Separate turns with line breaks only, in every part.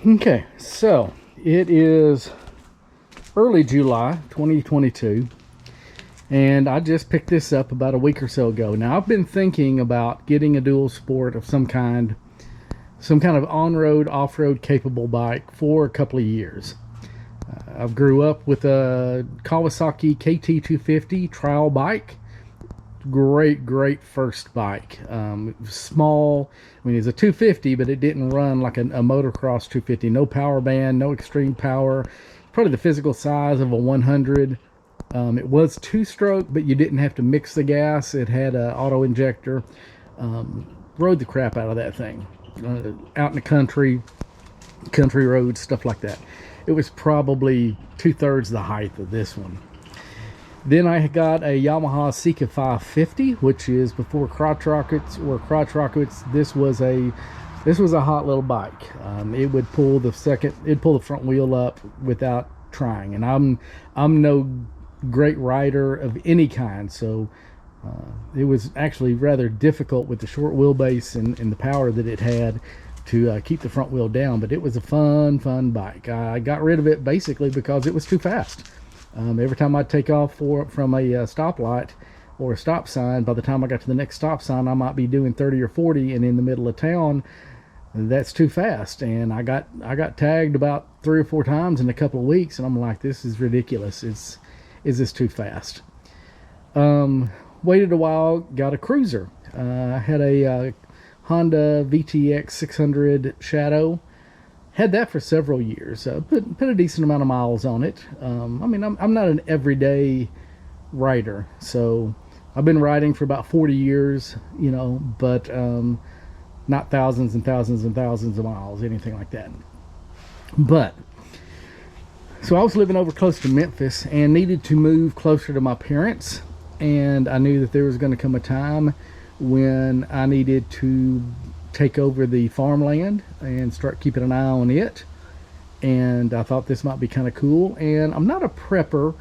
Okay, so it is early July 2022, and I just picked this up about a week or so ago. Now, I've been thinking about getting a dual sport of some kind of on-road, off-road capable bike for a couple of years. I grew up with a Kawasaki KT250 trial bike. Great first bike. It was small. I mean, it's a 250, but it didn't run like a motocross 250. No power band, no extreme power. Probably the physical size of a 100. It was two-stroke, but you didn't have to mix the gas. It had an auto injector. Rode the crap out of that thing. Out in the country roads, stuff like that. It was probably 2/3 the height of this one. Then I got a Yamaha Sika 550, which is before crotch rockets or crotch rockets. This was a hot little bike. It would pull it'd pull the front wheel up without trying. And I'm no great rider of any kind, so it was actually rather difficult with the short wheelbase and the power that it had to keep the front wheel down. But it was a fun bike. I got rid of it basically because it was too fast. Every time I'd take off from a stoplight or a stop sign, by the time I got to the next stop sign, I might be doing 30 or 40, and in the middle of town, that's too fast. And I got tagged about 3 or 4 times in a couple of weeks, and I'm like, this is ridiculous. Is this too fast? Waited a while, got a cruiser. I had a Honda VTX 600 Shadow. Had that for several years. Put a decent amount of miles on it. I mean, I'm not an everyday rider, so I've been riding for about 40 years, but not thousands and thousands and thousands of miles, anything like that. But so I was living over close to Memphis and needed to move closer to my parents, and I knew that there was going to come a time when I needed to take over the farmland and start keeping an eye on it. And I thought this might be kind of cool. And I'm not a prepper,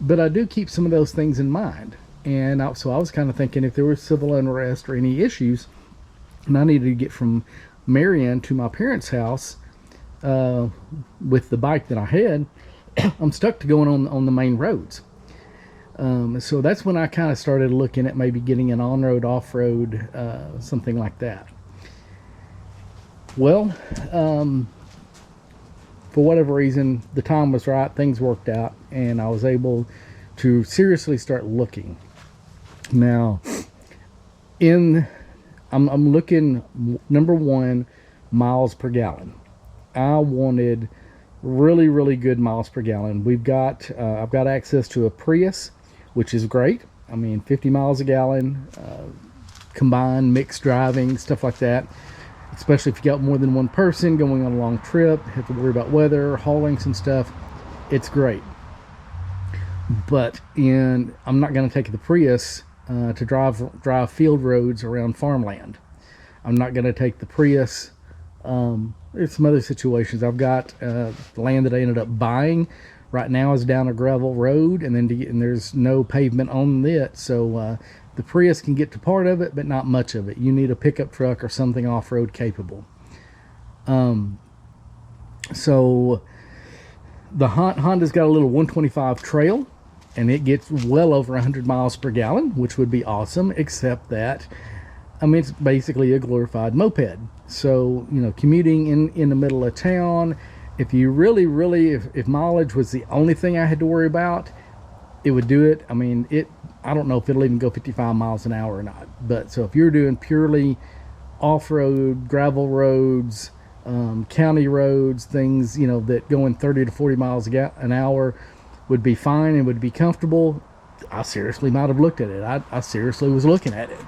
but I do keep some of those things in mind. And so I was kind of thinking, if there was civil unrest or any issues and I needed to get from Marion to my parents' house with the bike that I had, I'm stuck to going on the main roads. So that's when I kind of started looking at maybe getting an on-road, off-road, something like that. Well, for whatever reason, the time was right, things worked out, and I was able to seriously start looking. Now, I'm looking, number one, miles per gallon. I wanted really good miles per gallon. I've got access to a Prius, which is great. I mean, 50 miles a gallon, combined, mixed driving, stuff like that. Especially if you got more than one person going on a long trip, have to worry about weather, hauling some stuff. It's great. But I'm not going to take the Prius to drive field roads around farmland. I'm not going to take the Prius. There's some other situations. I've got the land that I ended up buying right now is down a gravel road, and there's no pavement on it, so the Prius can get to part of it, but not much of it. You need a pickup truck or something off-road capable. So the Honda's got a little 125 trail, and it gets well over 100 miles per gallon, which would be awesome, except that, I mean, it's basically a glorified moped. So, commuting in the middle of town, if you if mileage was the only thing I had to worry about, it would do it. I mean, I don't know if it'll even go 55 miles an hour or not. But so if you're doing purely off-road, gravel roads, county roads, things, that going 30 to 40 miles an hour would be fine and would be comfortable, I seriously might have looked at it. I seriously was looking at it.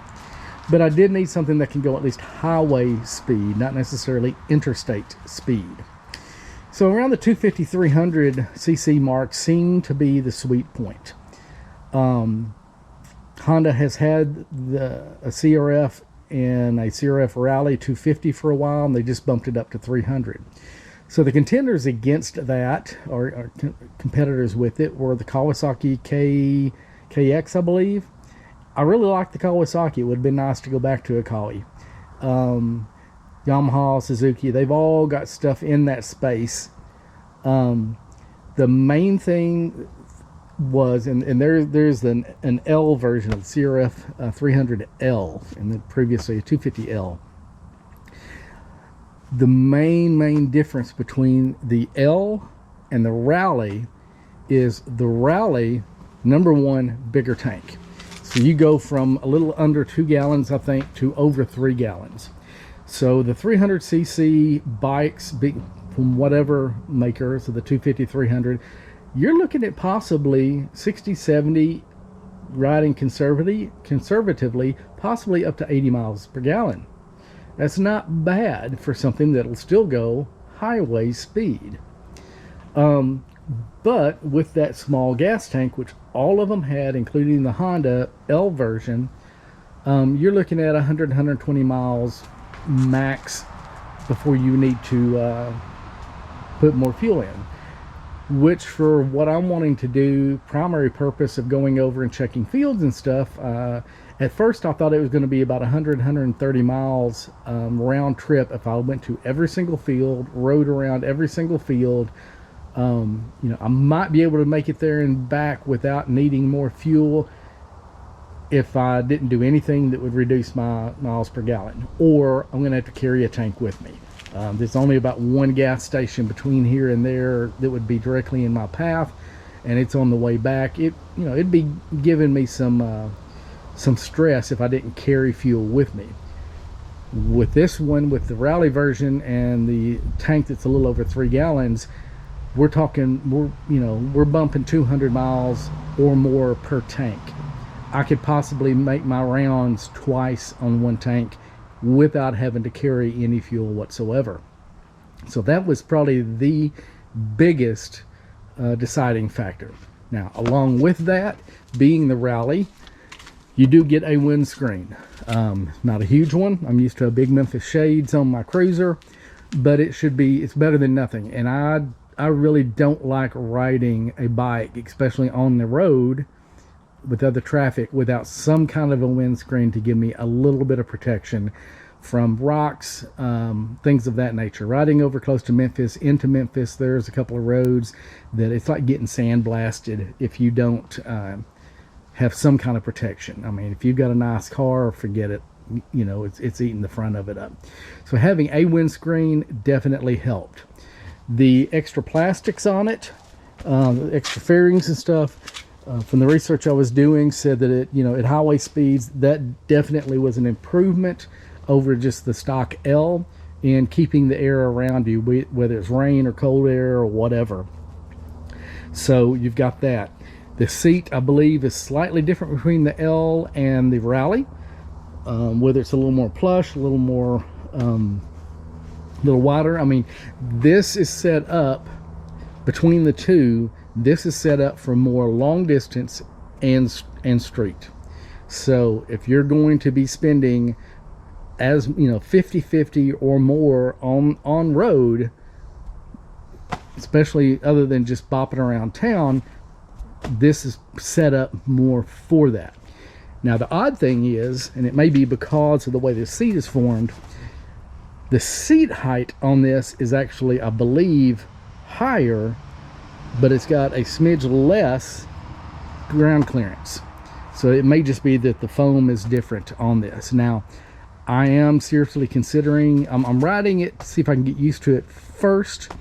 But I did need something that can go at least highway speed, not necessarily interstate speed. So around the 250, 300 cc mark seemed to be the sweet point. Honda has had a CRF and a CRF Rally 250 for a while, and they just bumped it up to 300. So the contenders against that, or competitors with it, were the Kawasaki KX, I believe. I really like the Kawasaki. It would have been nice to go back to a Kawi. Yamaha, Suzuki, they've all got stuff in that space. The main thing was, and there's an L version of the CRF 300L, and then previously a 250L. The main difference between the L and the Rally is the Rally, number one, bigger tank. So you go from a little under 2 gallons, I think, to over 3 gallons. So the 300cc bikes, from whatever maker, so the 250, 300, you're looking at possibly 60, 70, riding conservatively, possibly up to 80 miles per gallon. That's not bad for something that'll still go highway speed. But with that small gas tank, which all of them had, including the Honda L version, you're looking at 100, 120 miles max before you need to put more fuel in. Which, for what I'm wanting to do, primary purpose of going over and checking fields and stuff, at first I thought it was going to be about 100, 130 miles round trip if I went to every single field, rode around every single field. I might be able to make it there and back without needing more fuel if I didn't do anything that would reduce my miles per gallon, or I'm going to have to carry a tank with me. There's only about one gas station between here and there that would be directly in my path, and it's on the way back. It'd be giving me some stress if I didn't carry fuel with me. With this one, with the Rally version and the tank that's a little over 3 gallons, we're bumping 200 miles or more per tank. I could possibly make my rounds twice on one tank without having to carry any fuel whatsoever. So that was probably the biggest deciding factor. Now, along with that, being the Rally, you do get a windscreen. Not a huge one. I'm used to a big Memphis Shades on my Cruiser, but it's better than nothing. And I really don't like riding a bike, especially on the road with other traffic, without some kind of a windscreen to give me a little bit of protection from rocks, things of that nature. Riding over close to Memphis, into Memphis, there's a couple of roads that it's like getting sandblasted if you don't have some kind of protection. I mean, if you've got a nice car, forget it. It's eating the front of it up. So having a windscreen definitely helped. The extra plastics on it, the extra fairings and stuff, from the research I was doing, said that at highway speeds, that definitely was an improvement over just the stock L in keeping the air around you, whether it's rain or cold air or whatever. So you've got that. The seat, I believe, is slightly different between the L and the Rally, whether it's a little more plush, a little more little wider. I mean, this is set up between the two. This is set up for more long distance and street. So if you're going to be spending 50-50 or more on road, especially other than just bopping around town, this is set up more for that. Now the odd thing is, and it may be because of the way the seat is formed, the seat height on this is actually, I believe, higher, but it's got a smidge less ground clearance. So it may just be that the foam is different on this. Now, I am seriously considering, I'm riding it to see if I can get used to it first,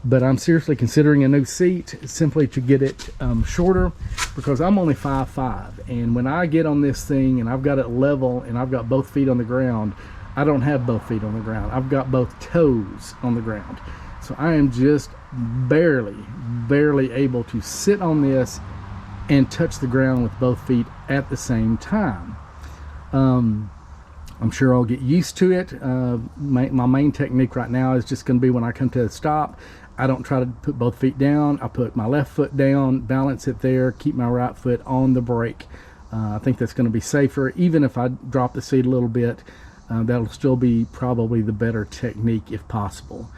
but I'm seriously considering a new seat simply to get it shorter, because I'm only 5'5", and when I get on this thing and I've got it level and I've got both feet on the ground, I don't have both feet on the ground. I've got both toes on the ground. So I am just barely able to sit on this and touch the ground with both feet at the same time. I'm sure I'll get used to it. My main technique right now is just going to be when I come to a stop, I don't try to put both feet down. I put my left foot down, balance it there, keep my right foot on the brake. I think that's going to be safer. Even if I drop the seat a little bit, that'll still be probably the better technique if possible.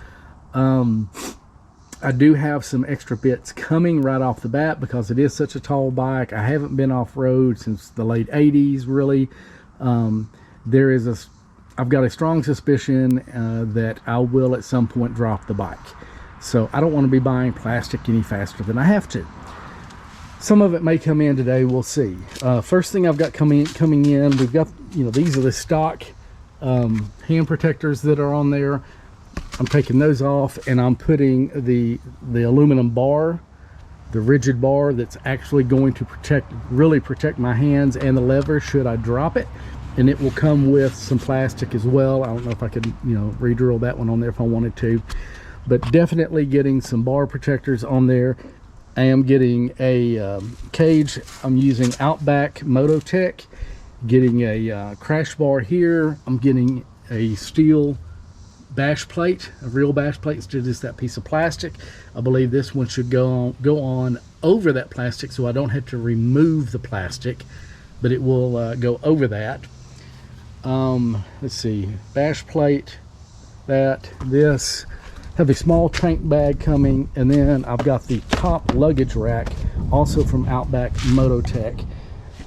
I do have some extra bits coming right off the bat because it is such a tall bike. I haven't been off-road since the late 80s, really. I've got a strong suspicion that I will at some point drop the bike. So I don't want to be buying plastic any faster than I have to. Some of it may come in today, we'll see. First thing I've got coming in, we've got, you know, these are the stock hand protectors that are on there. I'm taking those off, and I'm putting the aluminum bar, the rigid bar that's actually going to really protect my hands and the lever should I drop it. And it will come with some plastic as well. I don't know if I could, you know, re-drill that one on there if I wanted to, but definitely getting some bar protectors on there. I am getting a cage. I'm using Outback Mototech, getting a crash bar here. I'm getting a steel bash plate, a real bash plate instead of just that piece of plastic. I believe this one should go on over that plastic, so I don't have to remove the plastic, but it will go over that. Let's see, bash plate, this. Have a small tank bag coming, and then I've got the top luggage rack, also from Outback Mototech.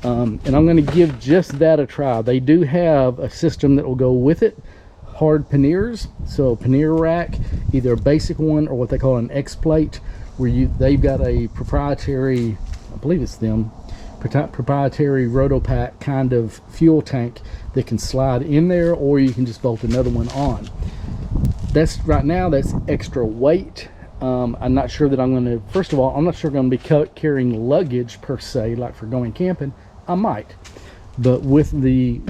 And I'm going to give just that a try. They do have a system that will go with it, hard panniers. So pannier rack, either a basic one or what they call an X plate, where they've got a proprietary, I believe it's them, proprietary Rotopack kind of fuel tank that can slide in there, or you can just bolt another one on. That's right now, that's extra weight. I'm not sure that I'm going to, first of all, I'm not sure I'm going to be carrying luggage per se, like for going camping. I might, but with the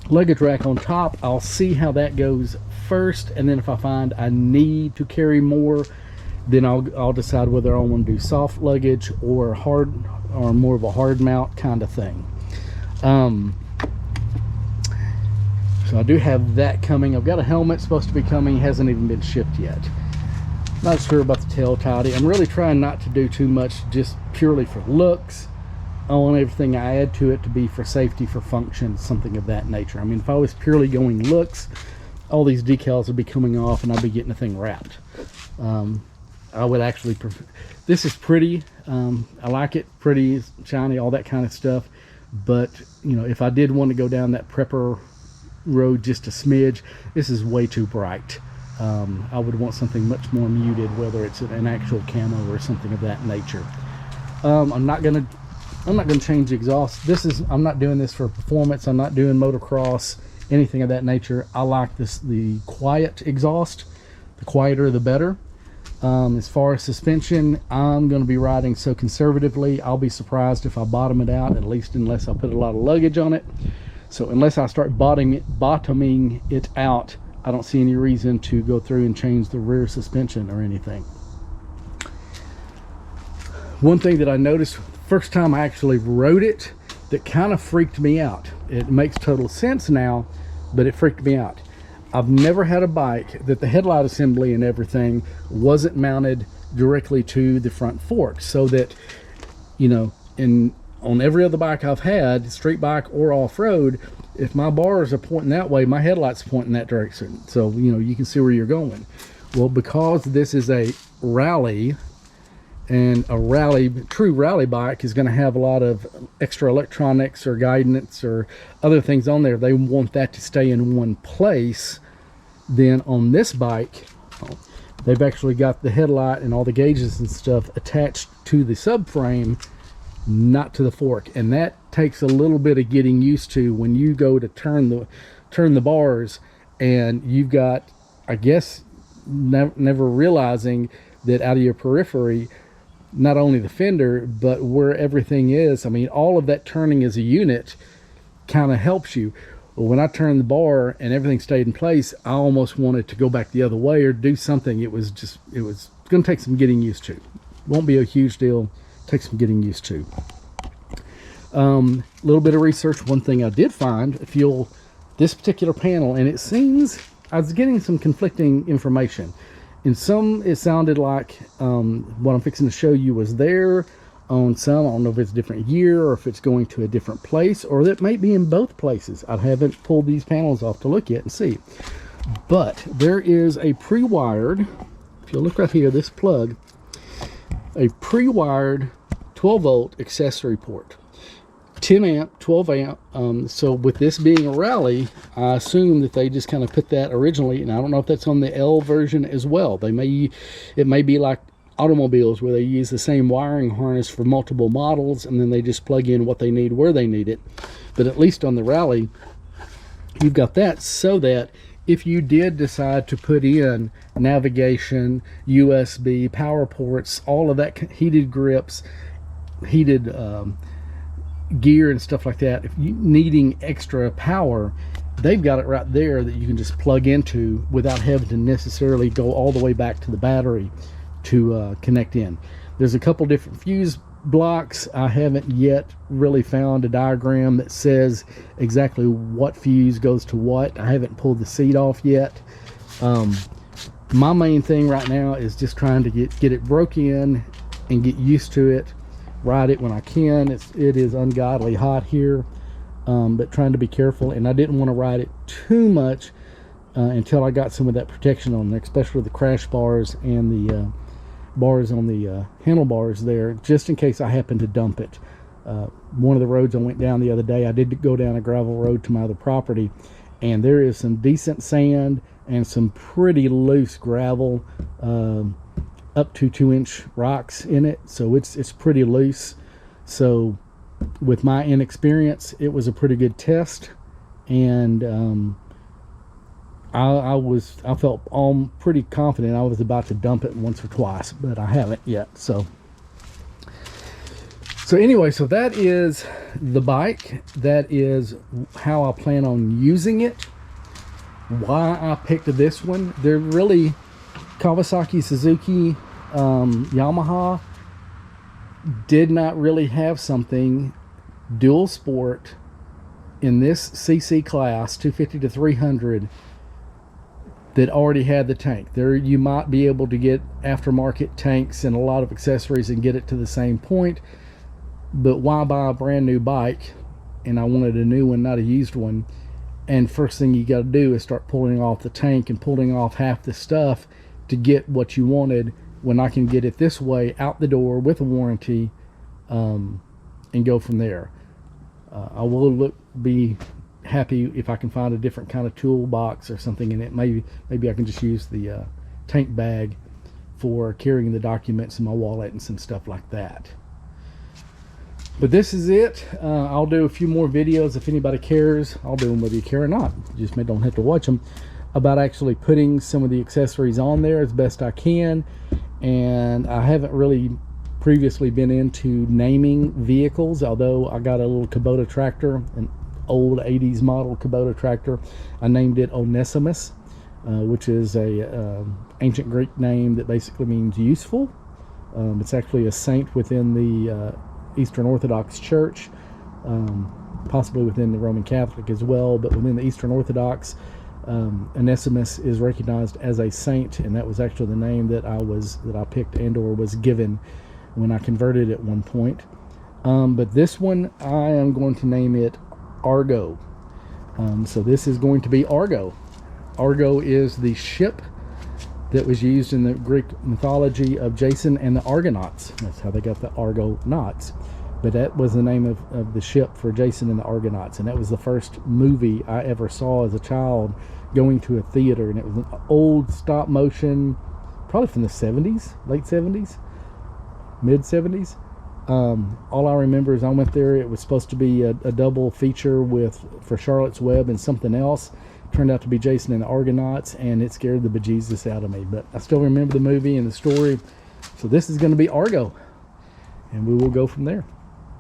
luggage rack on top, I'll see how that goes first, and then if I find I need to carry more, then I'll decide whether I want to do soft luggage or hard, or more of a hard mount kind of thing. So I do have that coming. I've got a helmet supposed to be coming, hasn't even been shipped yet. Not sure about the tail tidy. I'm really trying not to do too much just purely for looks. I want everything I add to it to be for safety, for function, something of that nature. I mean, if I was purely going looks, all these decals would be coming off and I'd be getting the thing wrapped. I would actually prefer, this is pretty, I like it, pretty, shiny, all that kind of stuff. But, you know, if I did want to go down that prepper road just a smidge, this is way too bright. I would want something much more muted, whether it's an actual camo or something of that nature. I'm not gonna change the exhaust. I'm not doing this for performance. I'm not doing motocross, anything of that nature. I like the quiet exhaust. The quieter the better. As far as suspension, I'm going to be riding so conservatively. I'll be surprised if I bottom it out, at least unless I put a lot of luggage on it. So unless I start bottoming it out, I don't see any reason to go through and change the rear suspension or anything. One thing that I noticed first time I actually rode it that kind of freaked me out. It makes total sense now, but it freaked me out. I've never had a bike that the headlight assembly and everything wasn't mounted directly to the front fork, so that, you know, on every other bike I've had, street bike or off-road, if my bars are pointing that way, my headlight's pointing that direction. So, you know, you can see where you're going. Well, because this is a rally, and a true rally bike is going to have a lot of extra electronics or guidance or other things on there, they want that to stay in one place. Then on this bike, they've actually got the headlight and all the gauges and stuff attached to the subframe, not to the fork, and that takes a little bit of getting used to when you go to turn the bars, and you've got, I guess, never realizing that out of your periphery, not only the fender but where everything is, I mean, all of that turning as a unit kind of helps you. Well, when I turned the bar and everything stayed in place, I almost wanted to go back the other way or do something. It was going to take some getting used to. Won't be a huge deal. Take some getting used to. A little bit of research. One thing I did find, this particular panel, and it seems I was getting some conflicting information. In some, it sounded like what I'm fixing to show you was there. On some, I don't know if it's a different year or if it's going to a different place, or that might be in both places. I haven't pulled these panels off to look yet and see. But there is a pre-wired, if you look right here, this plug, a pre-wired 12-volt accessory port. 10 amp, 12 amp. So with this being a rally, I assume that they just kind of put that originally, and I don't know if that's on the L version as well. It may be like automobiles where they use the same wiring harness for multiple models, and then they just plug in what they need where they need it. But at least on the rally, you've got that, so that if you did decide to put in navigation, USB, power ports, all of that, heated grips, heated gear and stuff like that, if you needing extra power, they've got it right there that you can just plug into without having to necessarily go all the way back to the battery to connect in. There's a couple different fuse blocks. I haven't yet really found a diagram that says exactly what fuse goes to what. I haven't pulled the seat off yet. My main thing right now is just trying to get it broke in and get used to it, ride it when I can. It is ungodly hot here, but trying to be careful, and I didn't want to ride it too much until I got some of that protection on there, especially the crash bars and the bars on the handlebars there, just in case I happen to dump it. One of the roads I went down the other day, I did go down a gravel road to my other property, and there is some decent sand and some pretty loose gravel, up to 2-inch rocks in it, so it's pretty loose. So with my inexperience, it was a pretty good test, and I felt pretty confident I was about to dump it once or twice, but I haven't yet. So anyway, so that is the bike. That is how I plan on using it. Why I picked this one. They're really Kawasaki, Suzuki, Yamaha did not really have something dual sport in this CC class, 250 to 300, that already had the tank. There you might be able to get aftermarket tanks and a lot of accessories and get it to the same point, but why buy a brand new bike? And I wanted a new one, not a used one. And first thing you got to do is start pulling off the tank and pulling off half the stuff to get what you wanted, when I can get it this way out the door with a warranty, and go from there. I will be happy if I can find a different kind of toolbox or something in it. Maybe I can just use the tank bag for carrying the documents in my wallet and some stuff like that. But this is it. I'll do a few more videos if anybody cares. I'll do them whether you care or not. You just don't have to watch them, about actually putting some of the accessories on there as best I can. And I haven't really previously been into naming vehicles, although I got a little Kubota tractor, an old 80s model Kubota tractor. I named it Onesimus, which is a ancient Greek name that basically means useful. It's actually a saint within the Eastern Orthodox Church, possibly within the Roman Catholic as well, but within the Eastern Orthodox, Onesimus is recognized as a saint, and that was actually the name that I picked and or was given when I converted at one point. But this one, I am going to name it Argo. So this is going to be Argo. Argo is the ship that was used in the Greek mythology of Jason and the Argonauts. That's how they got the Argonauts. But that was the name of the ship for Jason and the Argonauts, and that was the first movie I ever saw as a child going to a theater, and it was an old stop motion, probably from the 70s, late 70s, mid 70s. All I remember is I went there. It was supposed to be a double feature for Charlotte's Web and something else. Turned out to be Jason and the Argonauts, and it scared the bejeezus out of me. But I still remember the movie and the story. So this is going to be Argo, and we will go from there.